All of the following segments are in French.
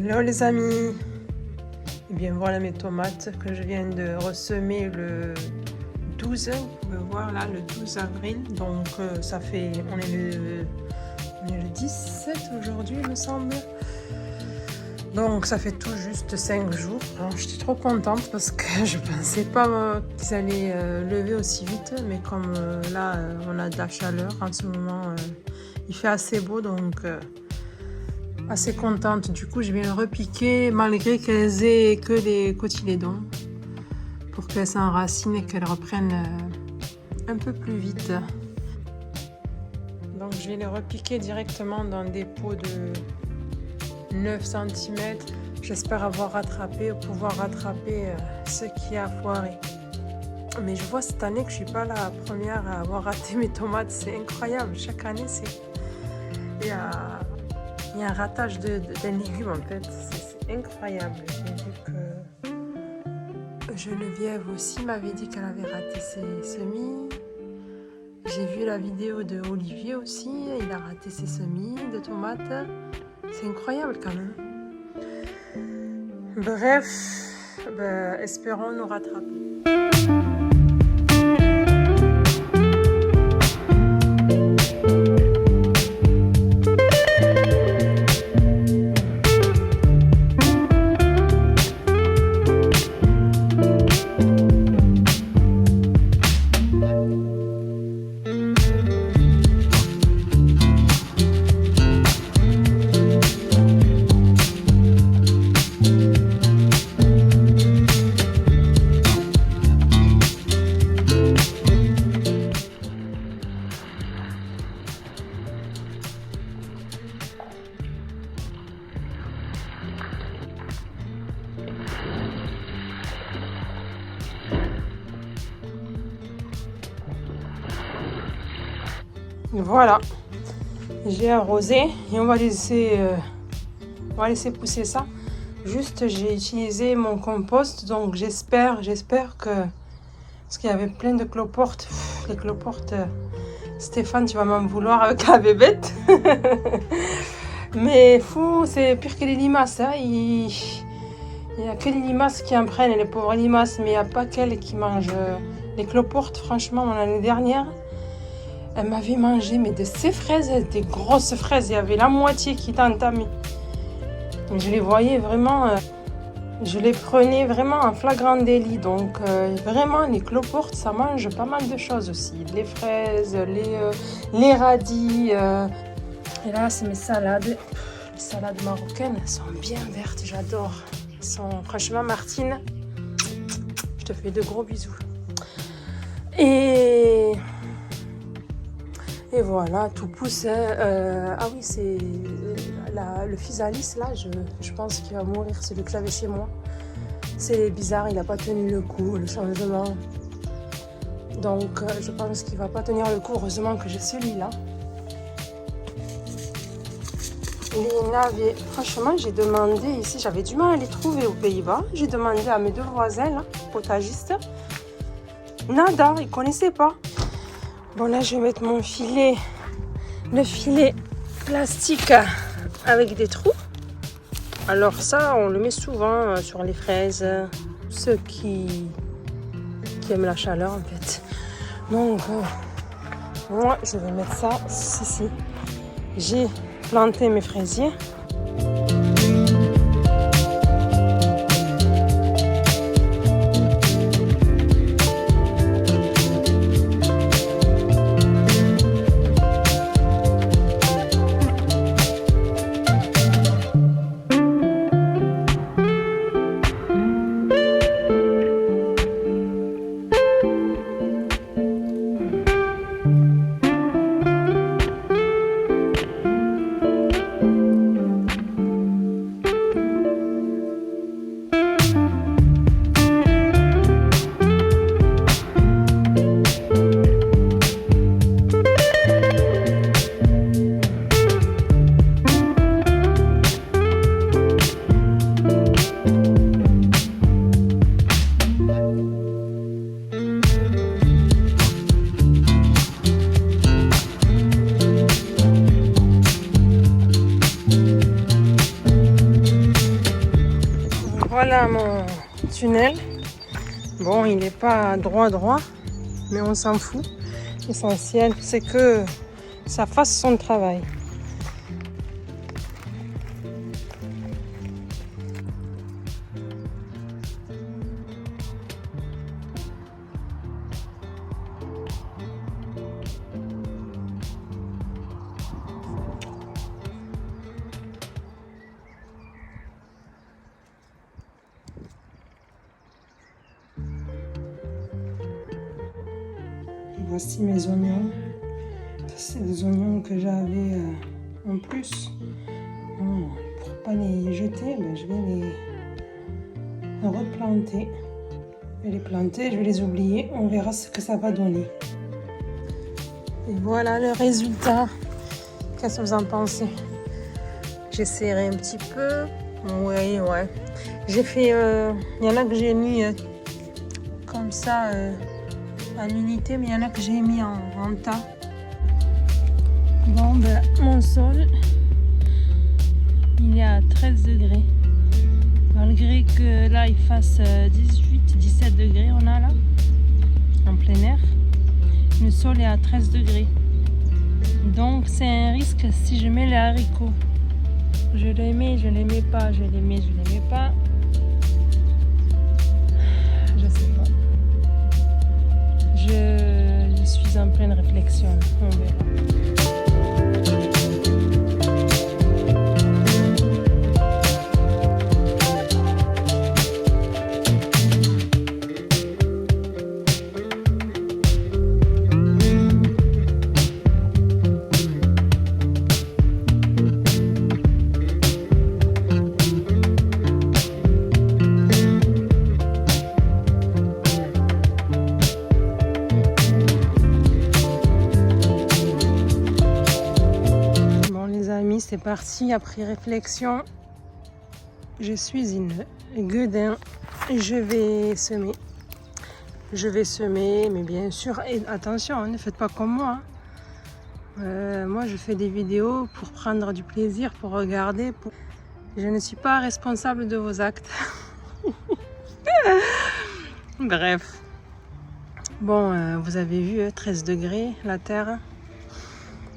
Hello les amis. Et bien voilà mes tomates que je viens de ressemer le 12, vous pouvez voir là le 12 avril. Donc ça fait, on est le 17 aujourd'hui il me semble. Donc ça fait tout juste 5 jours. Alors j'étais trop contente parce que je pensais pas qu'ils allaient lever aussi vite. Mais comme là on a de la chaleur en ce moment, il fait assez beau donc... assez contente. Du coup, je vais le repiquer malgré qu'elles aient que les cotylédons pour qu'elles s'enracinent et qu'elles reprennent un peu plus vite. Donc, je vais les repiquer directement dans des pots de 9 cm. J'espère pouvoir rattraper ce qui a foiré. Mais je vois cette année que je suis pas la première à avoir raté mes tomates. C'est incroyable. Chaque année, il y a un ratage d'un légume en fait, c'est incroyable. J'ai vu que Geneviève aussi m'avait dit qu'elle avait raté ses semis. J'ai vu la vidéo de Olivier aussi, il a raté ses semis de tomates. C'est incroyable quand même. Bref, espérons nous rattraper. Voilà, j'ai arrosé et on va laisser pousser ça. Juste, j'ai utilisé mon compost, donc j'espère que... Parce qu'il y avait plein de cloportes. Les cloportes, Stéphane, tu vas m'en vouloir avec la bébête. Mais fou, c'est pire que les limaces. Hein. Il n'y a que les limaces qui en prennent, les pauvres limaces, mais il n'y a pas qu'elles qui mangent les cloportes. Franchement, l'année dernière... Elle m'avait mangé mais de ces fraises, des grosses fraises. Il y avait la moitié qui était entamée. Je les voyais vraiment, je les prenais vraiment en flagrant délit. Donc vraiment, les cloportes, ça mange pas mal de choses aussi. Les fraises, les radis. Et là, c'est mes salades. Les salades marocaines, elles sont bien vertes, j'adore. Elles sont, franchement, Martine, je te fais de gros bisous. Et voilà, tout pousse. Ah oui, c'est le physalis, là, je pense qu'il va mourir, celui que j'avais chez moi. C'est bizarre, il n'a pas tenu le coup, le changement. Donc, je pense qu'il ne va pas tenir le coup. Heureusement que j'ai celui-là. Les navets, franchement, j'ai demandé ici, j'avais du mal à les trouver aux Pays-Bas. J'ai demandé à mes deux voisins, là, potagistes. Nada, ils ne connaissaient pas. Bon, là, je vais mettre mon filet, le filet plastique avec des trous. Alors ça, on le met souvent sur les fraises, ceux qui aiment la chaleur, en fait. Donc, moi, je vais mettre ça ici. J'ai planté mes fraisiers. Voilà mon tunnel. Bon, il n'est pas droit, mais on s'en fout. L'essentiel, c'est que ça fasse son travail. Voici mes oignons. C'est des oignons que j'avais en plus. Pour ne pas les jeter, je vais les replanter. Je vais les planter, je vais les oublier. On verra ce que ça va donner. Et voilà le résultat. Qu'est-ce que vous en pensez? J'ai serré un petit peu. Oui, ouais. J'ai fait... il y en a que j'ai mis comme ça... en unité, mais il y en a que j'ai mis en tas. Bon, mon sol, il est à 13 degrés. Malgré que là, il fasse 18-17 degrés, on a là, en plein air. Le sol est à 13 degrés. Donc, c'est un risque si je mets les haricots. Je les mets, je les mets pas, je les mets, je les mets pas. Je sais pas. Je suis en pleine réflexion, on verra. C'est parti, après réflexion, je suis une gueudin et je vais semer. Je vais semer, mais bien sûr, et attention, ne faites pas comme moi. Moi, je fais des vidéos pour prendre du plaisir, pour regarder. Je ne suis pas responsable de vos actes. Bref. Bon, vous avez vu, 13 degrés, la terre.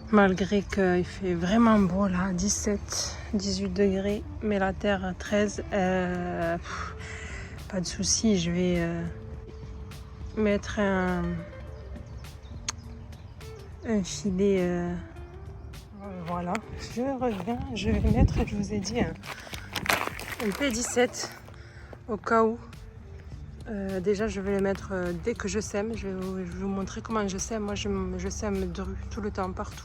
Malgré qu'il fait vraiment beau là, 17, 18 degrés, mais la terre à 13, pas de souci, je vais mettre un filet, voilà, je reviens, je vais mettre, je vous ai dit, un P17 au cas où. Déjà, je vais le mettre dès que je sème. Je vais vous montrer comment je sème. Moi, je sème dru tout le temps, partout.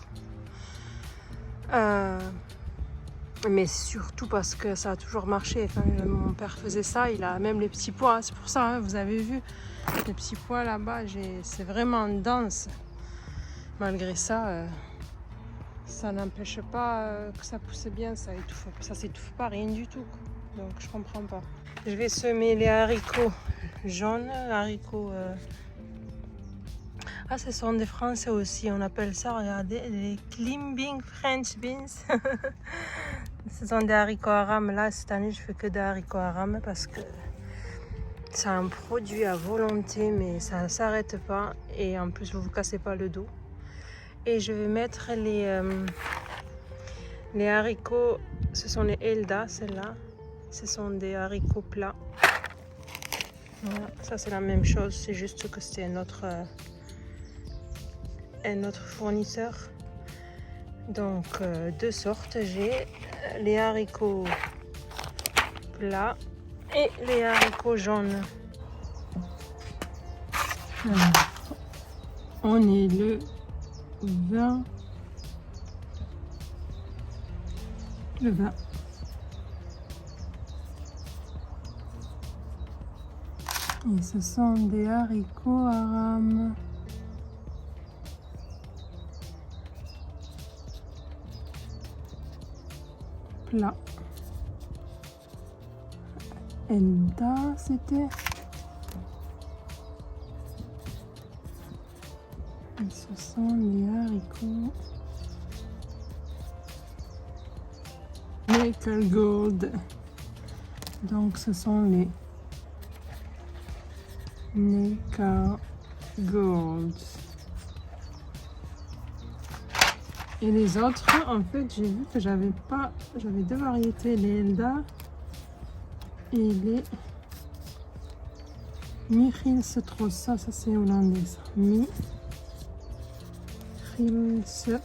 Mais surtout parce que ça a toujours marché. Enfin, mon père faisait ça. Il a même les petits pois. C'est pour ça, hein, vous avez vu, les petits pois là-bas, c'est vraiment dense. Malgré ça, ça n'empêche pas que ça pousse bien. Ça s'étouffe pas, rien du tout, quoi. Donc, je comprends pas. Je vais semer les haricots jaunes, haricots... Ah, ce sont des Français aussi, on appelle ça, regardez, les Climbing French Beans. Ce sont des haricots haram. Là, cette année, je fais que des haricots haram parce que c'est un produit à volonté, mais ça ne s'arrête pas. Et en plus, vous ne vous cassez pas le dos. Et je vais mettre les haricots, ce sont les Elda, celles-là. Ce sont des haricots plats. Voilà, ça c'est la même chose, c'est juste que c'est un autre fournisseur. Donc deux sortes, j'ai les haricots plats et les haricots jaunes. Alors, on est le 20. Et ce sont des haricots haram. Plat. Elda, c'était. Et ce sont les haricots. Metal Gold. Donc ce sont les Neka Gold. Et les autres, en fait, j'ai vu que j'avais deux variétés, les Elda et les Michielstros. Ça c'est hollandais, ça. Michielstros.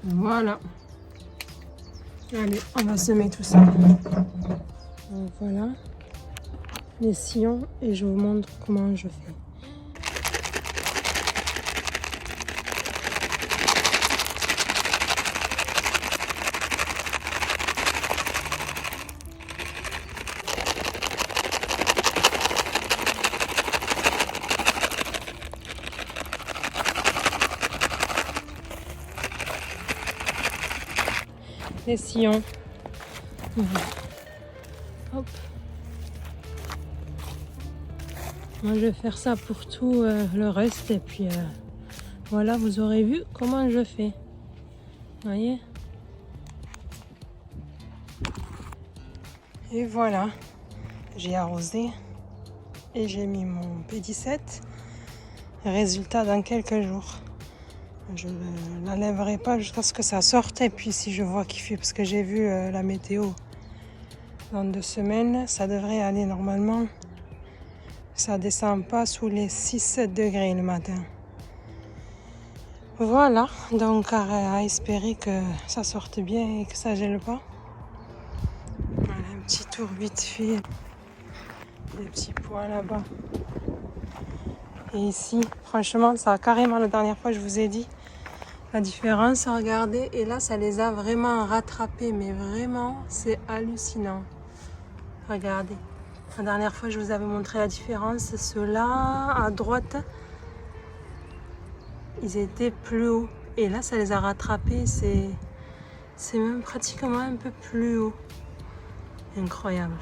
Voilà. Allez, on va semer tout ça. Donc, voilà les sillons et je vous montre comment je fais. Les sillons. Hop. Moi je vais faire ça pour tout le reste et puis voilà, vous aurez vu comment je fais. Vous voyez? Et voilà, j'ai arrosé et j'ai mis mon P17. Résultat dans quelques jours. Je ne la lèverai pas jusqu'à ce que ça sorte et puis si je vois qu'il fait, parce que j'ai vu la météo dans 2 semaines, ça devrait aller normalement. Ça descend pas sous les 6 degrés le matin. Voilà, donc à espérer que ça sorte bien et que ça gèle pas. Voilà, un petit tour vite fait. Des petits pois là-bas. Et ici, franchement, ça a carrément, la dernière fois, je vous ai dit la différence, regardez. Et là, ça les a vraiment rattrapés, mais vraiment, c'est hallucinant. Regardez. La dernière fois, je vous avais montré la différence. Ceux-là, à droite, ils étaient plus hauts. Et là, ça les a rattrapés. C'est même pratiquement un peu plus haut. Incroyable.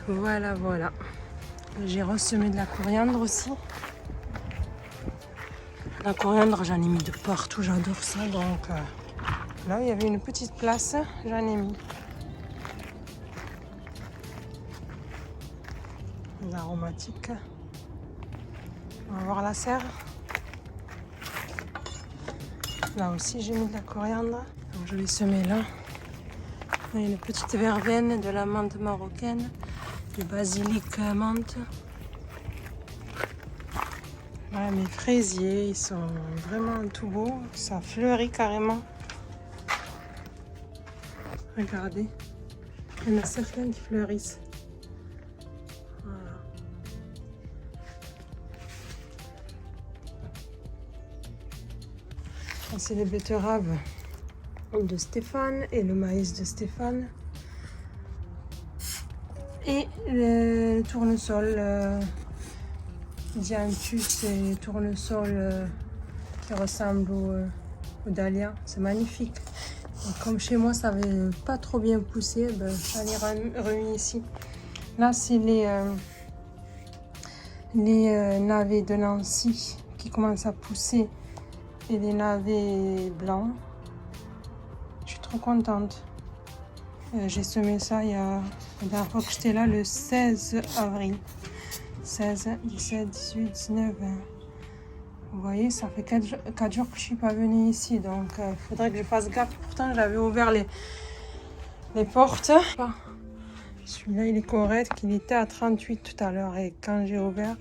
Voilà, voilà. J'ai ressemé de la coriandre aussi. La coriandre, j'en ai mis de partout. J'adore ça. Donc là, il y avait une petite place. J'en ai mis. Les aromatiques. On va voir la serre. Là aussi, j'ai mis de la coriandre. Donc, je vais semer là. Il y a une petite verveine, de la menthe marocaine, du basilic menthe. Voilà, mes fraisiers, ils sont vraiment tout beaux. Ça fleurit carrément. Regardez. Il y en a certains qui fleurissent. Voilà. C'est les betteraves de Stéphane et le maïs de Stéphane. Et le tournesol, dianthus et tournesol qui ressemble au dahlia. C'est magnifique. Et comme chez moi, ça n'avait pas trop bien poussé, ben, j'en ai remis ici. Là, c'est les navets de Nancy qui commencent à pousser et les navets blancs. Je suis trop contente. J'ai semé ça il y a la dernière fois que j'étais là, le 16 avril. 16, 17, 18, 19, 20. Vous voyez, ça fait 4 jours que je ne suis pas venue ici. Donc, il faudrait que je fasse gaffe. Pourtant, j'avais ouvert les portes. Celui-là, il est correct. Il était à 38 tout à l'heure. Et quand j'ai ouvert,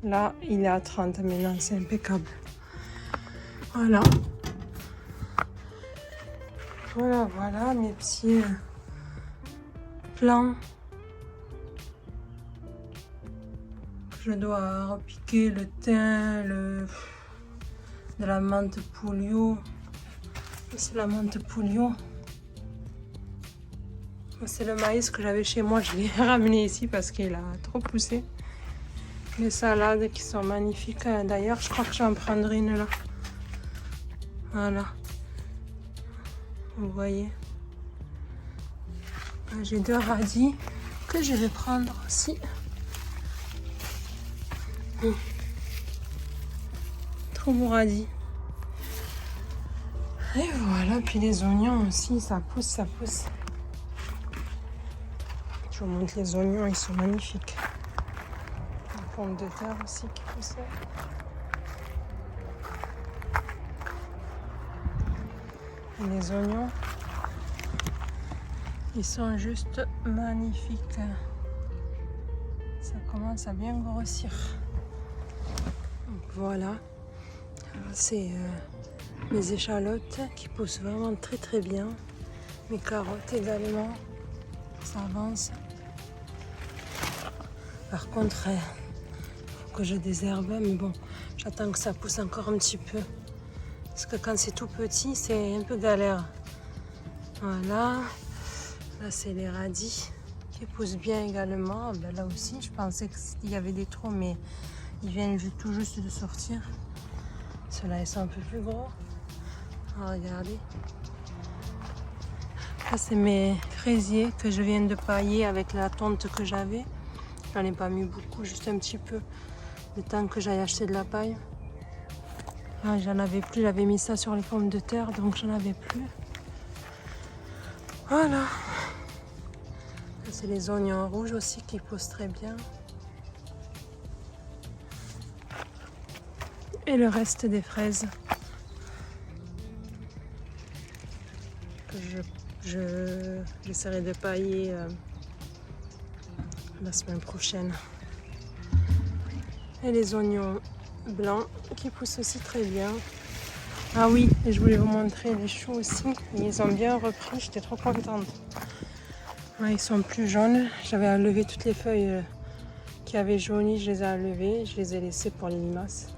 là, il est à 30 maintenant. C'est impeccable. Voilà. Voilà mes petits plants. Je dois repiquer le thym, de la menthe Pouliot. C'est la menthe Pouliot. C'est le maïs que j'avais chez moi. Je l'ai ramené ici parce qu'il a trop poussé. Les salades qui sont magnifiques. D'ailleurs, je crois que j'en prendrai une là. Voilà. Vous voyez. J'ai 2 radis que je vais prendre aussi. Trop beau radis. Et voilà, puis les oignons aussi, ça pousse, ça pousse. Je vous montre les oignons, ils sont magnifiques. Les pommes de terre aussi qui poussent. Et les oignons, ils sont juste magnifiques. Ça commence à bien grossir. Donc voilà, c'est mes échalotes qui poussent vraiment très très bien. Mes carottes également, ça avance. Par contre, il faut que je désherbe, mais bon, j'attends que ça pousse encore un petit peu. Parce que quand c'est tout petit, c'est un peu galère. Voilà, là c'est les radis qui poussent bien également. Ben là aussi, je pensais qu'il y avait des trous, mais ils viennent tout juste de sortir. Ceux-là, ils sont un peu plus gros. Regardez. Ça, c'est mes fraisiers que je viens de pailler avec la tonte que j'avais. J'en ai pas mis beaucoup, juste un petit peu. Le temps que j'aille acheter de la paille. Ah, j'en avais plus, j'avais mis ça sur les pommes de terre, donc j'en avais plus. Voilà. Ça, c'est les oignons rouges aussi qui poussent très bien. Et le reste des fraises que j'essaierai de pailler la semaine prochaine. Et les oignons blancs qui poussent aussi très bien. Ah oui, et je voulais vous montrer les choux aussi. Ils ont bien repris, j'étais trop contente. Ouais, ils sont plus jaunes. J'avais enlevé toutes les feuilles qui avaient jauni, je les ai enlevées. Je les ai laissées pour les limaces.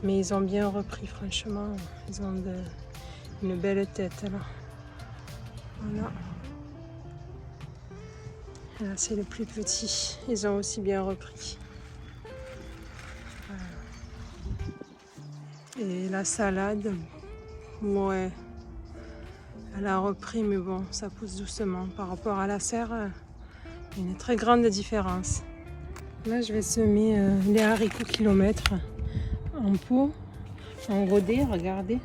Mais ils ont bien repris, franchement. Ils ont une belle tête là. Voilà. Et là, c'est le plus petit. Ils ont aussi bien repris. Voilà. Et la salade, ouais, elle a repris, mais bon, ça pousse doucement. Par rapport à la serre, il y a une très grande différence. Là, je vais semer les haricots kilomètres en pot, en godet, regardez.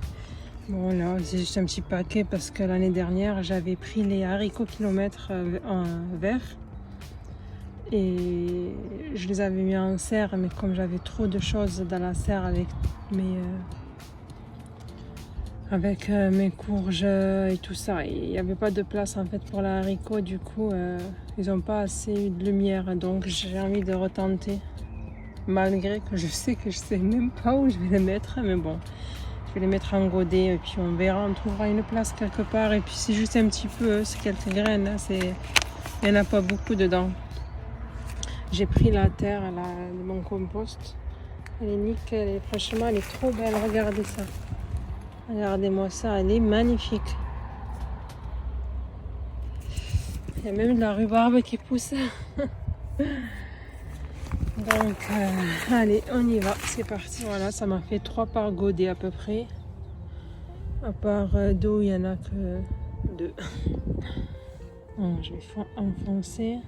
Bon, là, c'est juste un petit paquet parce que l'année dernière, j'avais pris les haricots kilomètres en vert. Et je les avais mis en serre, mais comme j'avais trop de choses dans la serre avec mes courges et tout ça, il n'y avait pas de place en fait pour les haricots, du coup ils n'ont pas assez eu de lumière, donc j'ai envie de retenter, malgré que je sais même pas où je vais les mettre, mais bon, je vais les mettre en godet et puis on verra, on trouvera une place quelque part. Et puis c'est juste un petit peu, c'est quelques graines, hein, il n'y en a pas beaucoup dedans. J'ai pris la terre de mon compost. Elle est nickel. Et franchement, elle est trop belle. Regardez ça. Regardez-moi ça. Elle est magnifique. Il y a même de la rhubarbe qui pousse. Donc, allez, on y va. C'est parti. Voilà, ça m'a fait 3 par godet à peu près. À part d'eau, il n'y en a que 2. Bon, je vais enfoncer.